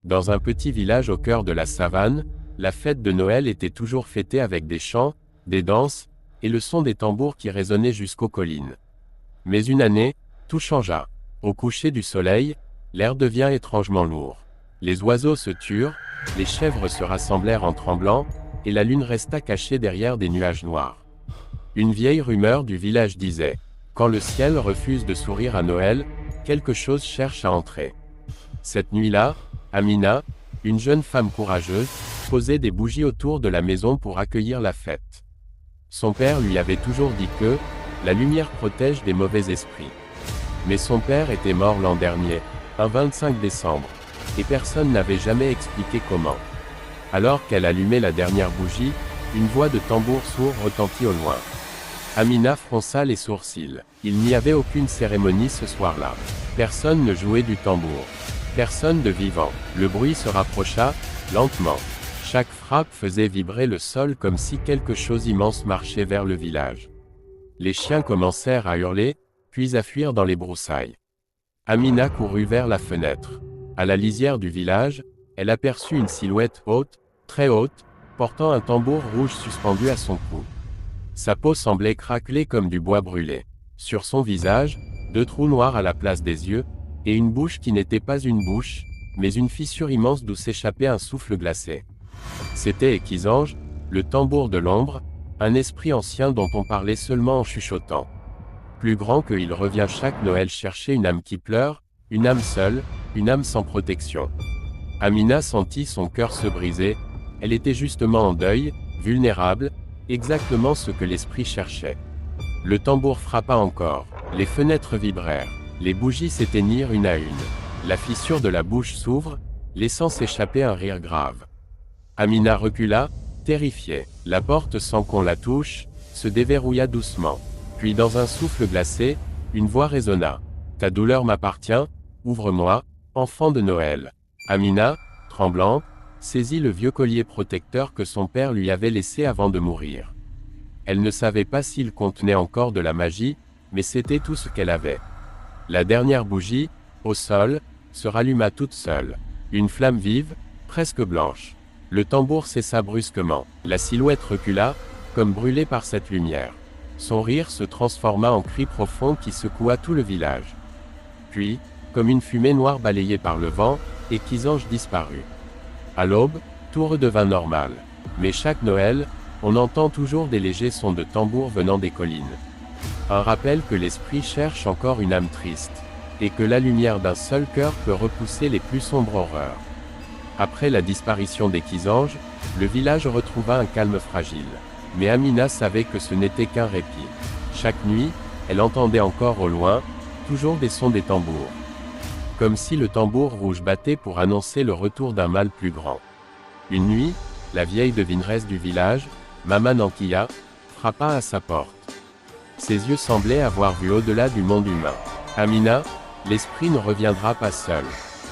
Dans un petit village au cœur de la savane, la fête de Noël était toujours fêtée avec des chants, des danses, et le son des tambours qui résonnait jusqu'aux collines. Mais une année, tout changea. Au coucher du soleil, l'air devient étrangement lourd. Les oiseaux se turent, les chèvres se rassemblèrent en tremblant, et la lune resta cachée derrière des nuages noirs. Une vieille rumeur du village disait « Quand le ciel refuse de sourire à Noël, quelque chose cherche à entrer ». Cette nuit-là, Amina, une jeune femme courageuse, posait des bougies autour de la maison pour accueillir la fête. Son père lui avait toujours dit que « la lumière protège des mauvais esprits ». Mais son père était mort l'an dernier, un 25 décembre, et personne n'avait jamais expliqué comment. Alors qu'elle allumait la dernière bougie, une voix de tambour sourd retentit au loin. Amina fronça les sourcils. Il n'y avait aucune cérémonie ce soir-là. Personne ne jouait du tambour. Personne de vivant. Le bruit se rapprocha, lentement. Chaque frappe faisait vibrer le sol comme si quelque chose d'immense marchait vers le village. Les chiens commencèrent à hurler, puis à fuir dans les broussailles. Amina courut vers la fenêtre. À la lisière du village, elle aperçut une silhouette haute, très haute, portant un tambour rouge suspendu à son cou. Sa peau semblait craquelée comme du bois brûlé. Sur son visage, 2 trous noirs à la place des yeux, et une bouche qui n'était pas une bouche, mais une fissure immense d'où s'échappait un souffle glacé. C'était Équisange, le tambour de l'ombre, un esprit ancien dont on parlait seulement en chuchotant. Plus grand que il revient chaque Noël chercher une âme qui pleure, une âme seule, une âme sans protection. Amina sentit son cœur se briser, elle était justement en deuil, vulnérable, exactement ce que l'esprit cherchait. Le tambour frappa encore, les fenêtres vibrèrent, les bougies s'éteignirent une à une. La fissure de la bouche s'ouvre, laissant s'échapper un rire grave. Amina recula, terrifiée. La porte sans qu'on la touche, se déverrouilla doucement. Puis dans un souffle glacé, une voix résonna. « Ta douleur m'appartient, ouvre-moi, enfant de Noël ». Amina, tremblante, saisit le vieux collier protecteur que son père lui avait laissé avant de mourir. Elle ne savait pas s'il contenait encore de la magie, mais c'était tout ce qu'elle avait. La dernière bougie, au sol, se ralluma toute seule. Une flamme vive, presque blanche. Le tambour cessa brusquement. La silhouette recula, comme brûlée par cette lumière. Son rire se transforma en cri profond qui secoua tout le village. Puis, comme une fumée noire balayée par le vent, Équisange disparut. À l'aube, tout redevint normal. Mais chaque Noël, on entend toujours des légers sons de tambour venant des collines. Un rappel que l'esprit cherche encore une âme triste, et que la lumière d'un seul cœur peut repousser les plus sombres horreurs. Après la disparition d'Équisange, le village retrouva un calme fragile. Mais Amina savait que ce n'était qu'un répit. Chaque nuit, elle entendait encore au loin, toujours des sons des tambours. Comme si le tambour rouge battait pour annoncer le retour d'un mal plus grand. Une nuit, la vieille devineresse du village, Maman Ankia, frappa à sa porte. Ses yeux semblaient avoir vu au-delà du monde humain. « Amina, l'esprit ne reviendra pas seul.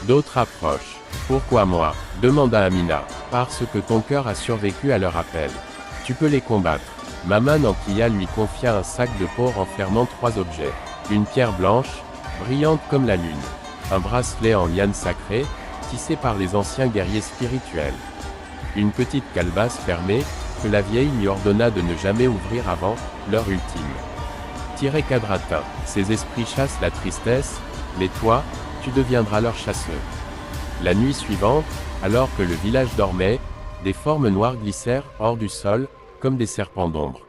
D'autres approchent. »« Pourquoi moi ?» demanda Amina. « Parce que ton cœur a survécu à leur appel. Tu peux les combattre. » Maman Ankia lui confia un sac de peau renfermant 3 objets. Une pierre blanche, brillante comme la lune. Un bracelet en liane sacrée, tissé par les anciens guerriers spirituels. Une petite calebasse fermée, que la vieille lui ordonna de ne jamais ouvrir avant l'heure ultime. Tirez Cadratin, ces esprits chassent la tristesse, mais toi, tu deviendras leur chasseur. La nuit suivante, alors que le village dormait, des formes noires glissèrent hors du sol, comme des serpents d'ombre.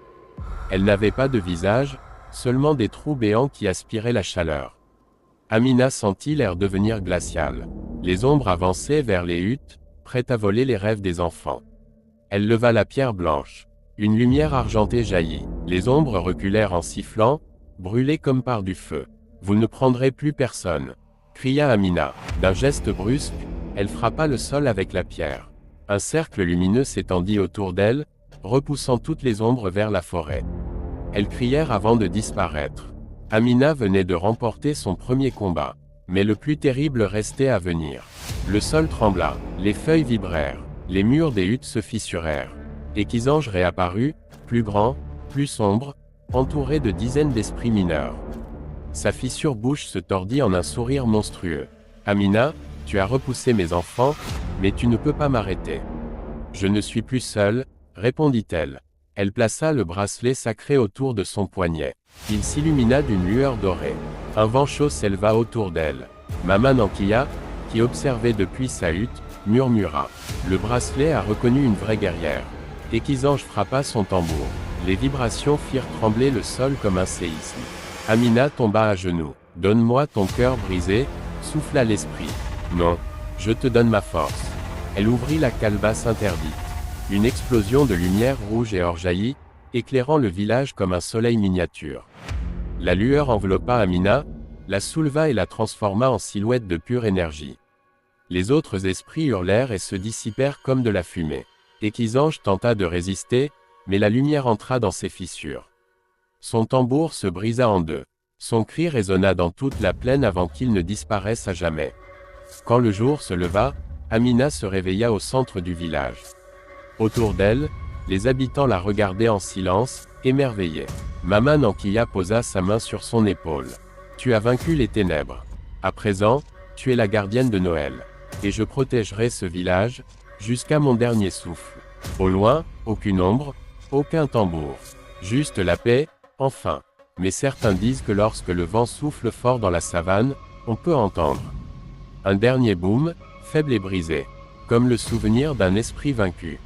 Elles n'avaient pas de visage, seulement des trous béants qui aspiraient la chaleur. Amina sentit l'air devenir glacial. Les ombres avançaient vers les huttes, prêtes à voler les rêves des enfants. Elle leva la pierre blanche. Une lumière argentée jaillit. Les ombres reculèrent en sifflant, brûlées comme par du feu. « Vous ne prendrez plus personne !» cria Amina. D'un geste brusque, elle frappa le sol avec la pierre. Un cercle lumineux s'étendit autour d'elle, repoussant toutes les ombres vers la forêt. Elles crièrent avant de disparaître. Amina venait de remporter son premier combat. Mais le plus terrible restait à venir. Le sol trembla, les feuilles vibrèrent, les murs des huttes se fissurèrent. Équisange réapparut, plus grand, plus sombre, entouré de dizaines d'esprits mineurs. Sa fissure bouche se tordit en un sourire monstrueux. « Amina, Tu as repoussé mes enfants, mais tu ne peux pas m'arrêter. Je ne suis plus seule, répondit-elle. Elle plaça le bracelet sacré autour de son poignet. Il s'illumina d'une lueur dorée. Un vent chaud s'éleva autour d'elle. Maman Ankia, qui observait depuis sa hutte, murmura. Le bracelet a reconnu une vraie guerrière. Et qu'Isange frappa son tambour. Les vibrations firent trembler le sol comme un séisme. Amina tomba à genoux. Donne-moi ton cœur brisé, souffla l'esprit. Non, je te donne ma force. Elle ouvrit la calebasse interdite. Une explosion de lumière rouge et or jaillit, éclairant le village comme un soleil miniature. La lueur enveloppa Amina, la souleva et la transforma en silhouette de pure énergie. Les autres esprits hurlèrent et se dissipèrent comme de la fumée. Équisange tenta de résister, mais la lumière entra dans ses fissures. Son tambour se brisa en deux. Son cri résonna dans toute la plaine avant qu'il ne disparaisse à jamais. Quand le jour se leva, Amina se réveilla au centre du village. Autour d'elle, les habitants la regardaient en silence, émerveillés. Maman Ankia posa sa main sur son épaule. Tu as vaincu les ténèbres. À présent, tu es la gardienne de Noël. Et je protégerai ce village, jusqu'à mon dernier souffle. Au loin, aucune ombre, aucun tambour. Juste la paix, enfin. Mais certains disent que lorsque le vent souffle fort dans la savane, on peut entendre un dernier boom, faible et brisé. Comme le souvenir d'un esprit vaincu.